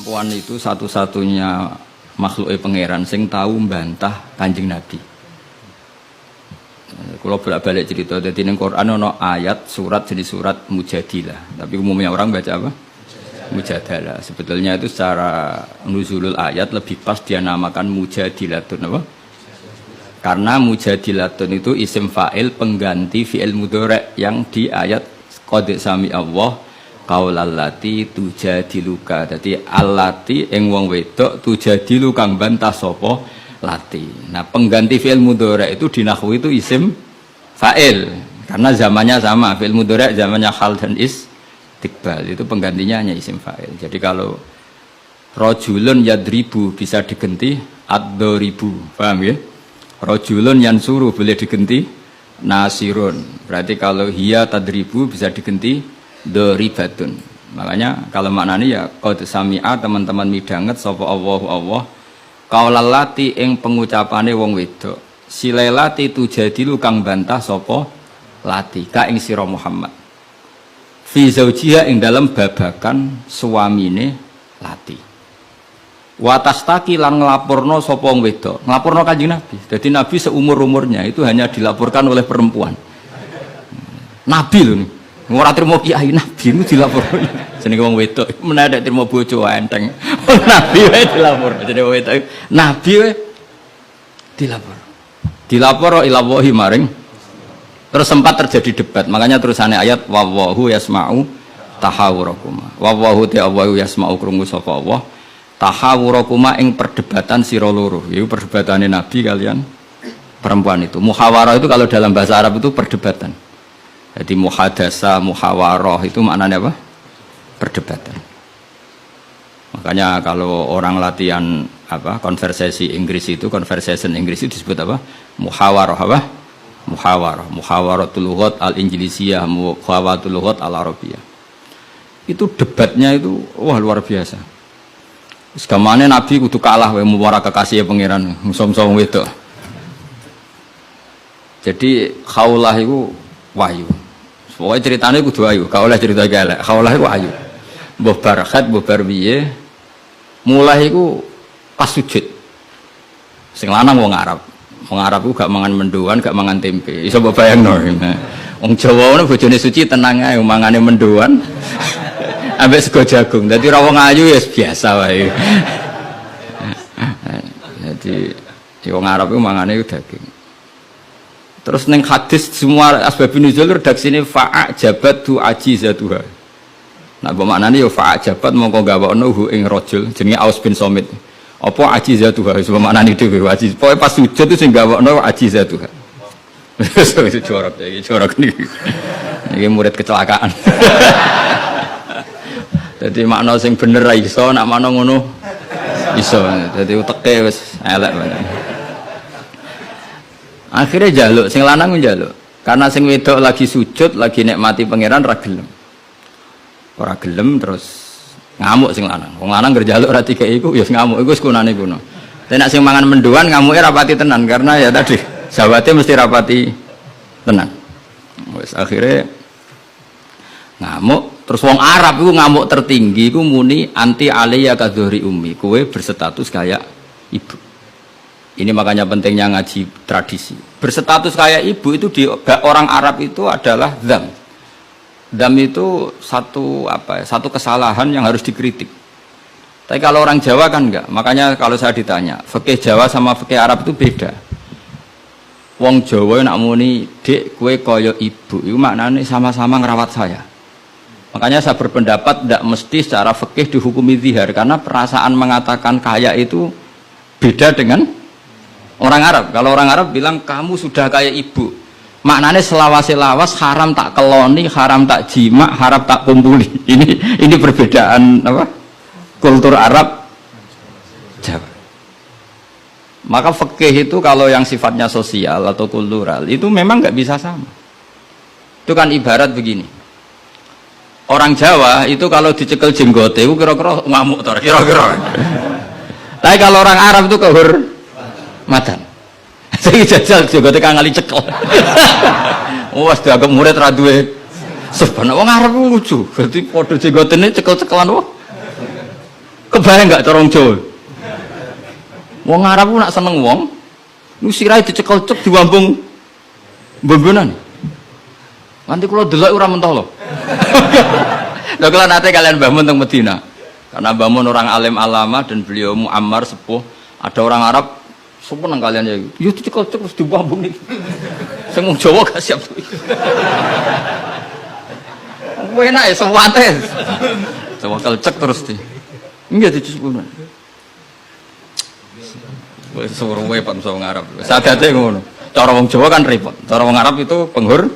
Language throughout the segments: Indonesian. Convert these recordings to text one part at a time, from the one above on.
Perempuan itu satu-satunya makhluk pangeran sing tahu membantah Kanjeng Nabi. Kalau bolak-balik cerita, jadi ning Quran ono ayat surat jenis surat Mujadilah, tapi umumnya orang baca apa? Mujadalah. Sebetulnya itu secara nuzulul ayat lebih pas dia namakan Mujadilatun apa? Karena Mujadilatun itu isim fa'il pengganti fi'il mudhari' yang di ayat qad sami Allah qaulallati tujadiluka. Jadi allati ing wong wedok tujadilu kang bantah sapa lati. Nah, pengganti fi'il mudhari' itu di nahwu itu isim fa'il karena zamannya sama. Fi'il mudhari' zamannya hal dan istiqbal, itu penggantinya hanya isim fa'il. Jadi kalau rajulun yadribu bisa diganti ad-daribu. Paham ya? Rajulun yansuru boleh diganti nasirun. Berarti kalau hiya tadribu bisa diganti doribatun. Makanya kalau maknanya ya qad sami'a, teman-teman midanget sapa Allahu Allah qaulallati ing pengucapane wong wedok silailati tujadilu kang bantah sapa lati ka ing sira Muhammad fi zaujiha ing dalam babakan suamine lati wa tastaki lan nglaporno sapa wong wedok nglaporno Kanjeng Nabi. Jadi Nabi seumur-umurnya itu hanya dilaporkan oleh perempuan. Nabi lho nih ora trimo kiai, Nabi itu dilaporno jenenge wong wedok menadak trimo bojo enteng. Nabi wae dilapor jenenge wong wedok Nabi wae dilapor ila wahi maring. Terus sempat terjadi debat, makanya terusannya ayat wallahu yasma'u tahawurakuma. Wallahu ta'awwu yasma'u krungu sapa Allah tahawurakuma ing perdebatan sira loro. Iku perdebatane Nabi kalian perempuan itu. Muhawarah itu kalau dalam bahasa Arab itu perdebatan. Jadi muhadasa, muhawarah itu maknanya apa? Perdebatan. Makanya kalau orang latihan apa? Konversasi Inggris itu, conversation Inggris itu disebut apa? Muhawarah apa? Muhawarah. Muhawaratul lughat al-Injlisiyah, muhawaratul lughat al-Arabiyah. Itu debatnya itu wah luar biasa. Segamane Nabi kudu kalah wae muwara kekasih pangeran, musom-som wedok. Jadi khaulah itu wahyu. Pokoknya ceritanya kudu ayu, gak oleh cerita elek. Khaulah iku ayu. Mbah Barkhat, mbah Barbiye mulai iku pas sujud. Sing lanang wong Arab. Wong Arab ku gak mangan mendoan, gak mangan tempe. Iso mbok bayangno. Wong Jawa ngono bojone suci tenang ae mangane mendoan. Ambek sego jagung. Dadi ora wong ayu ya biasa wae. Jadi wong Arab ku mangane daging. Terus neng hadis semua asbabun nuzul redaksine fa'ajabat tu ajizatuha. Nah, bermaknane ya fa'ajabat mongko gawakno hu ing rajul jenenge Aus bin Somit. Apa ajizatuha wis bermaknane dhewe ajiz. Pokoke pas sujud itu sing gawakno ajizatuha. Wis jorok iki, jorok niki. Iki murid kecelakaan. Jadi makna sing bener ra iso, nak makna ngono iso. Jadi uteke wis elek banget. Akhirnya jaluk, sing lanang njaluk. Karena sing wedok lagi sujud, lagi nikmati pangeran ra gelem. Ora gelem terus ngamuk sing lanang. Wong lanang ngerjaluk ra dikeki iku ya ngamuk iku wis kunane kuno. Tapi nek sing mangan mendoan ngamuke rapati tenan karena ya tadi sawate mesti rapati tenan. Wis akhirnya ngamuk, terus wong Arab iku ngamuk tertinggi iku muni anti alayya kadhuri ummi. Kowe berstatus kayak ibu. Ini makanya pentingnya ngaji tradisi. Berstatus kayak ibu itu di orang Arab itu adalah dzam. Dzam itu satu kesalahan yang harus dikritik. Tapi kalau orang Jawa kan enggak. Makanya kalau saya ditanya, fikih Jawa sama fikih Arab itu beda. Wong Jawa nak muni, "Dek, kowe kaya ibu." Itu maknanya sama-sama ngerawat saya. Makanya saya berpendapat tidak mesti secara fikih dihukumi zihar karena perasaan mengatakan kaya itu beda dengan orang Arab. Kalau orang Arab bilang kamu sudah kayak ibu, maknanya selawas-selawas haram tak keloni, haram tak jima, haram tak kumpuli. Ini perbedaan apa? Kultur Arab Jawa. Maka fikih itu kalau yang sifatnya sosial atau kultural itu memang nggak bisa sama. Itu kan ibarat begini. Orang Jawa itu kalau dicekel jenggote itu kira-kira ngamuk tor, kira-kira. Tapi kalau orang Arab itu kehormatan. Saya jajal jenggote kang ngali cekel. Wes dianggap murid ra duwe. Sebenarnya wong Arab lucu. Berarti padha jenggotene cekel-cekelan wae. Kebayang enggak corong Jawa? Wong Arab ku nak seneng wong, nu sirahe dicekel cek diwambung mbombonan. Nanti kula delok ora mentah lho. Lha kula nate kalian Mbah Mun teng Medina. Karena Mbah Mun orang alim alama dan beliau muammar sepuh, ada orang Arab seneng kalian ya. Yo dicekel cek terus diwambung iki. Sing wong Jawa gak siap. Kowe enak ya sewate. Sewakel cek terus di. Enggak dicekel. Wis suruh wae Pak wong Arab. Sadate ngono. Cara wong Jawa kan repot. Cara wong Arab itu penghur.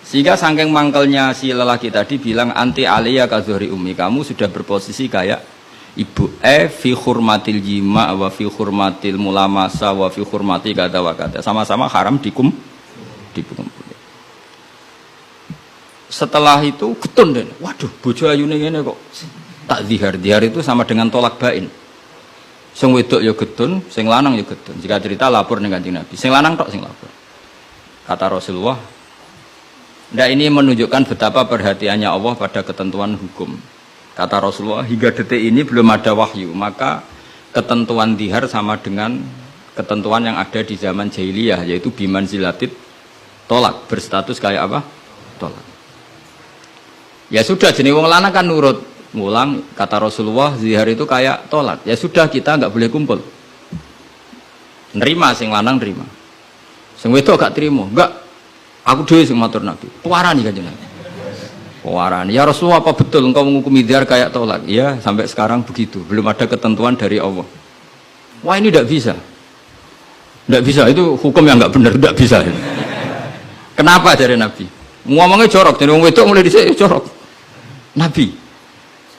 Sehingga saking mangkelnya si lelaki tadi bilang anti aliyah kazuhri ummi, kamu sudah berposisi kayak ibu. Fi hurmatil jima wa fi hurmatil mulamasa wa fi hurmati kata wa kata. Sama-sama haram dikumpul. Setelah itu getun deh. Waduh, bojo ayune ngene kok tak zihar. Zihar itu sama dengan tolak bain. Sing wedok ya getun, sing lanang ya getun. Jika cerita lapor ning Kanjeng Nabi. Sing lanang tok sing lapor. Kata Rasulullah, ndak ini menunjukkan betapa perhatiannya Allah pada ketentuan hukum. Kata Rasulullah, hingga detik ini belum ada wahyu, maka ketentuan zihar sama dengan ketentuan yang ada di zaman jahiliyah, yaitu bimanzilatit tolak, berstatus kayak apa? Tolak. Ya sudah, jenis wong lanang kan nurut. Ngulang, kata Rasulullah, zihar itu kayak tolak. Ya sudah, kita nggak boleh kumpul. Nerima, sing lanang nerima. Sing wedok gak terima. Enggak, aku dhewe sing matur Nabi. Pewarani Kanjeng Nabi. Pewarani. Ya Rasulullah, apa betul engkau menghukumi zihar kayak tolak? Ya, sampai sekarang begitu. Belum ada ketentuan dari Allah. Wah, ini tidak bisa. Tidak bisa, itu hukum yang nggak benar, tidak bisa. Kenapa dari Nabi? Ngomongnya jorok, jadi wong wedok mulai dhisik jorok. Nabi,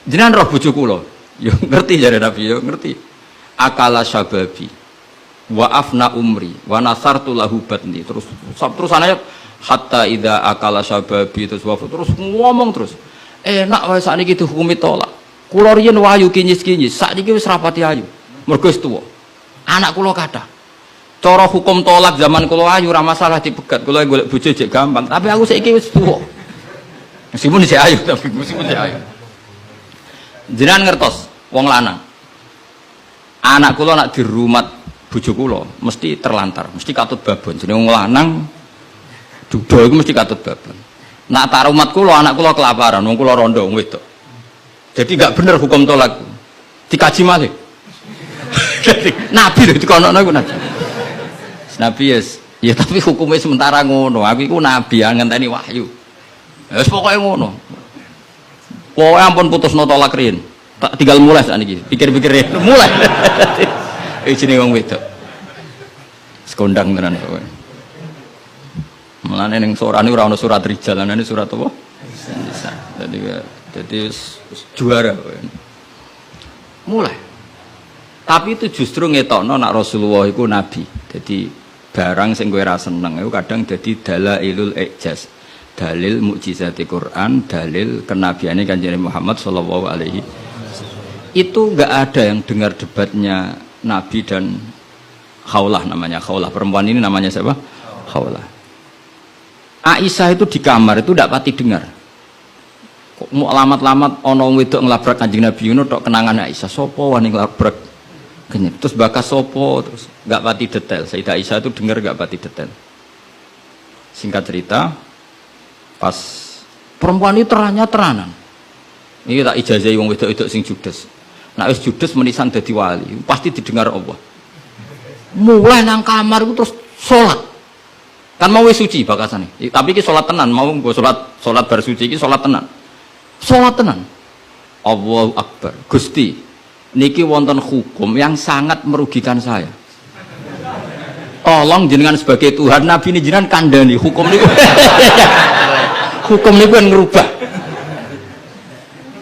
jenengan roh bojo kula. Yo ngerti jare Nabi, yo ngerti. Akala syababi wa afna umri wa nasartu lahu batni. Terus anaya hatta idza akala syababi terus ngomong terus. Enak wae sakniki dihukumi tolak. Kula riyen wayu kinyis-kinyis, sakniki wis rapati ayu. Mergo wis tuwa. Anak kula kathah. Cara hukum tolak zaman kula ayu ora masalah dipegat. Kula golek bojo jek gampang, tapi aku saiki wis tuwa. Meskipun isih ayu, tapi meskipun isih ayu. Jenengan ngertos wong lanang. Anak kula nak dirumat bojo kula mesti terlantar, mesti katut babon. Jenenge wong lanang duda iku mesti katut babon. Nak tarumat kula anak kula kelaparan, wong kula rondo wong wedok. Jadi enggak bener hukum tolak. Dikaji malih. Nabi lho dikono iku Nabi. Nabi ya tapi hukumnya sementara ngono. Aku iku nabi ngenteni wahyu. Wis pokoke ngono. Pokoke ampun putusno tolak riyen. Tak tinggal mulai sakniki. Pikir-pikir mulai. Jenenge wong wedok. Sekondang tenan kowe. Mulane ning sorane ora ana surat rijal, ana surat apa? Nisa. Jadi juara kowe. Mulai. Tapi itu justru ngetokno nak Rasulullah iku nabi. Jadi barang sing kowe ra seneng iku kadang dadi dalailul ijaz. Dalil mukjizati Quran, dalil kenabiane Kanjeng Muhammad sallallahu alaihi wasallam. Itu enggak ada yang dengar debatnya Nabi dan Khawlah namanya. Khawlah perempuan ini namanya siapa? Khawlah. Aisyah itu di kamar itu enggak pati dengar. Kok mau alamat-alamat ana wedok nglabrak Kanjeng Nabi ngono tok kenangan Aisyah. Sopo wani nglabrak? Terus bakas sopo terus enggak pati detail. Sayyidah Aisyah itu dengar enggak pati detail. Singkat cerita, pas perempuan itu terang-terangan. Ini tak ijazahi wong wedok-wedok sing judes. Nek wis judes menisan dadi wali, pasti didengar Allah. Mulai nang kamar itu terus salat. Kan mau wis suci bakasane. Tapi iki salat tenan, mau nggo salat bar suci iki salat tenan. Salat tenan. Allahu Akbar. Gusti, niki wonten hukum yang sangat merugikan saya. Tolong jenengan sebagai Tuhan, Nabi ini jenengan kandhani hukum niku. Hukum niku kan ngerubah.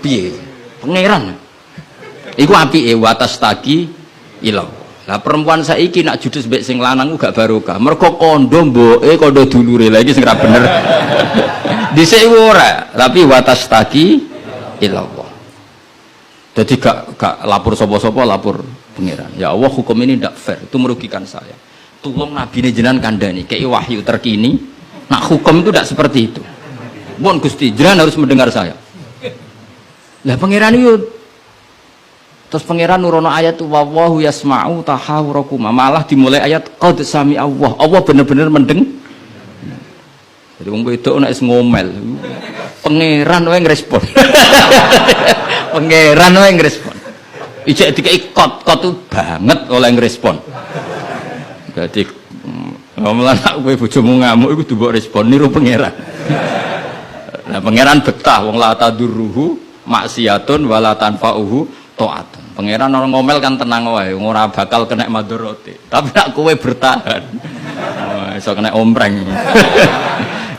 Piye? Pangeran. Iku apike watas taki ila. Lah perempuan saiki nak judes mbek sing lanang gak barokah. Mergo kondo mboke kondo dulure. Lah iki sing ra bener. Dhisik ora, tapi watas taki ila. Jadi gak lapor sapa-sapa, lapor pangeran. Ya Allah, hukum ini ndak fair, itu merugikan saya. Tolong Nabi ini jenengan kandhani, kayak wahyu terkini. Nak hukum itu ndak seperti itu. Mohon Gusti, jenengan harus mendengar saya. Lah pangeran itu Terus pangeran nurono ayat wallahu yasma'u tahawurakuma, malah dimulai ayat qad sami Allah. Allah bener-bener mendeng. Jadi wong wedok nek ngomel, pangeran wae ngrespon. Pangeran wae ngrespon. Ijek dikai kot tuh banget oleh ngrespon. Jadi ngomelan kowe bojomu ngamuk iku mbok respon niru pangeran. Nah pangeran betah wong la tadurruhu maksiatun wala tanfa'uhu ta'atun. Pangeran orang ngomel kan tenang wae, ora bakal kena madharate. Tapi nek kowe bertahan, iso kena ompreng.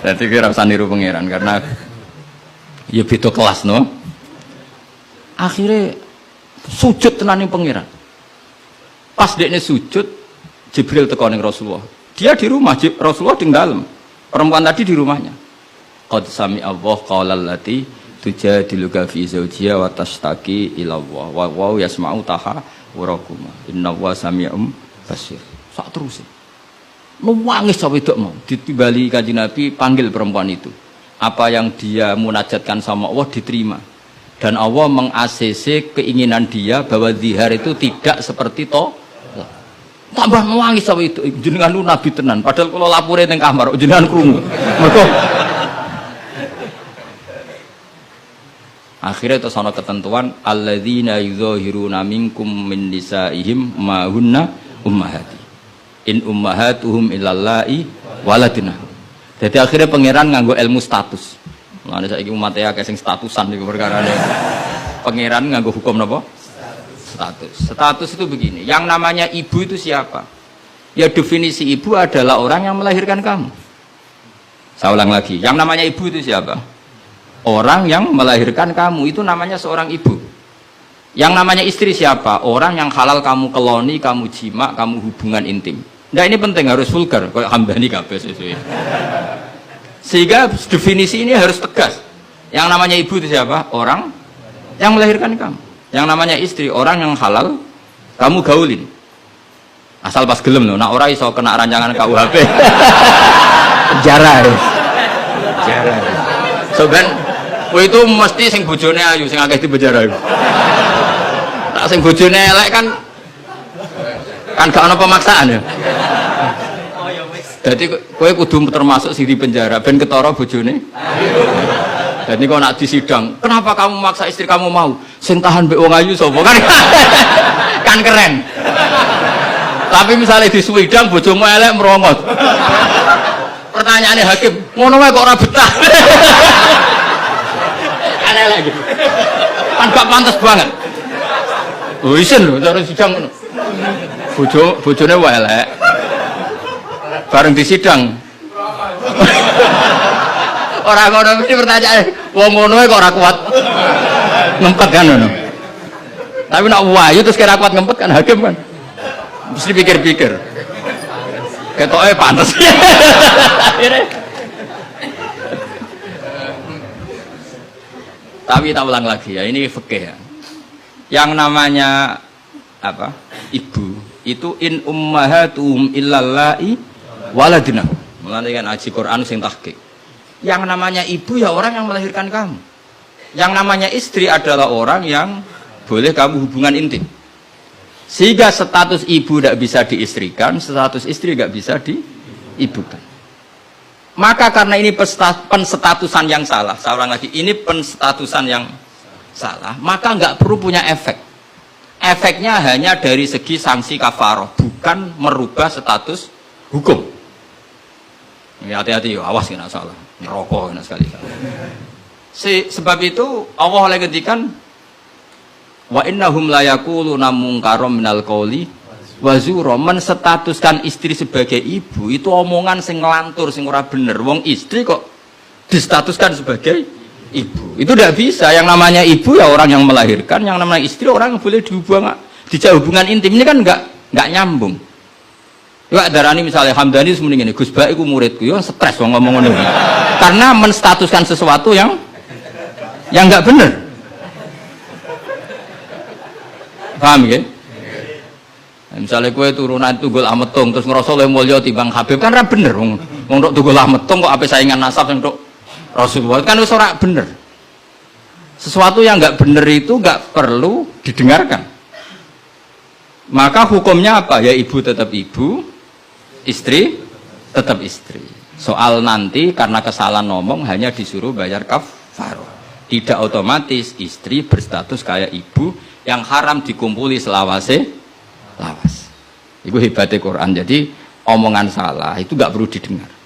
Dadi kira usah niru pangeran karena ya beda kelas no. Akhirnya sujud tenan ning pangeran. Pas dekne sujud, Jibril teko ning Rasulullah. Dia di rumah, Rasulullah di dalam. Perempuan tadi di rumahnya. Qad sami Allah qaulal lati tujadiluka fi zawjiha wa tashtaki ila Allah wa wa yasma'u tahawurakuma innallaha sami'un basir. Sak terus. Nangis sampe wedok mau ditimbali Kanjeng Nabi panggil perempuan itu. Apa yang dia munajatkan sama Allah diterima. Dan Allah meng-ACC keinginan dia bahwa zihar itu tidak seperti tambah nangis sampe itu jenengan lu nabi tenan padahal kalau lapore ning kamar jenengan krungu. Mergo akhirnya itu sana ketentuan alladzina yuzahiruna minkum min nisaihim ma hunna ummahati in ummahatuhum illallahi waladina. Jadi akhirnya pangeran nganggo ilmu status. Mulane saiki umat ya sing statusan niku perkarane. Pangeran nganggo hukum napa? Status itu begini, yang namanya ibu itu siapa? Ya definisi ibu adalah orang yang melahirkan kamu. Saya ulang lagi, yang namanya ibu itu siapa? Orang yang melahirkan kamu, itu namanya seorang ibu. Yang namanya istri siapa? Orang yang halal kamu keloni, kamu jima, kamu hubungan intim. Nah ini penting, harus vulgar, kayak hambani kabeh sesuai. Sehingga definisi ini harus tegas. Yang namanya ibu itu siapa? Orang yang melahirkan kamu. Yang namanya istri, orang yang halal kamu gaulin. Asal pas gelem loh, nak ora iso kena rancangan KUHP. Penjara. Penjara. So ben kowe itu mesti sing bojone ayu sing akeh di penjara iku. Tak sing bojone elek kan gak ana pemaksaan ya. Jadi kowe kudu termasuk sing di penjara ben ketara bojone. Jadi kok nak disidang, kenapa kamu maksa istri kamu mau? Sing tahan mbek wong ayu sapa kan? Kan keren. Tapi misalnya disuwidang bojomu elek merongot. Pertanyaannya hakim, ngono wae kok ora betah. Aneh lagi. Kan gak pantes banget. Oh isin lho cara sidang ngono. Bojone wae elek. Bareng disidang. Orang ngono mesti pertanyaan, wong ngono kok ora kuat ngempet kan ngono. Tapi nek wayu terus kira kuat ngempet kan hakim kan. Mesti pikir-pikir. Ketoke pantes. Tapi tak ulang lagi ya, ini fikih ya. Yang namanya apa? Ibu itu in ummahatuhum illallahi waladina. Mulane kan aji Quran sing tahqiq. Yang namanya ibu ya orang yang melahirkan kamu. Yang namanya istri adalah orang yang boleh kamu hubungan intim. Sehingga status ibu tidak bisa diistrikan, status istri tidak bisa diibukan. Maka karena ini penstatusan yang salah, saya ulang lagi, ini penstatusan yang salah, maka nggak perlu punya efek. Efeknya hanya dari segi sanksi kafaroh, bukan merubah status hukum. Hati-hati, awas kena salah. Neraka kena sekali. Sebab itu Allah oleh ngendikan wa innahum la yaquluna munkaram minal qauli wa zura, menstatuskan istri sebagai ibu itu omongan sing ngelantur sing ora bener. Wong istri kok distatuskan sebagai ibu. Itu tidak bisa. Yang namanya ibu ya orang yang melahirkan, yang namanya istri orang yang boleh dijauh hubungan intim. Ini kan enggak nyambung. Ya darani misalnya Hamdani semuanya gini, Gus Baik ku muridku, ya stres wong ngomong ngono. Karena menstatuskan sesuatu yang enggak benar. Paham ya? Misalnya kue turunan Tunggul Ametung terus ngerasa lebih mulia timbang Habib kan ra bener wong tok Tunggul Ametung kok ape saingan nasab untuk Rasulullah kan ora bener. Sesuatu yang enggak bener itu enggak perlu didengarkan. Maka hukumnya apa? Ya ibu tetap ibu, istri tetap istri. Soal nanti karena kesalahan ngomong hanya disuruh bayar kafarah. Tidak otomatis istri berstatus kayak ibu yang haram dikumpuli selawase lawas. Itu hebatnya Quran. Jadi omongan salah itu gak perlu didengar.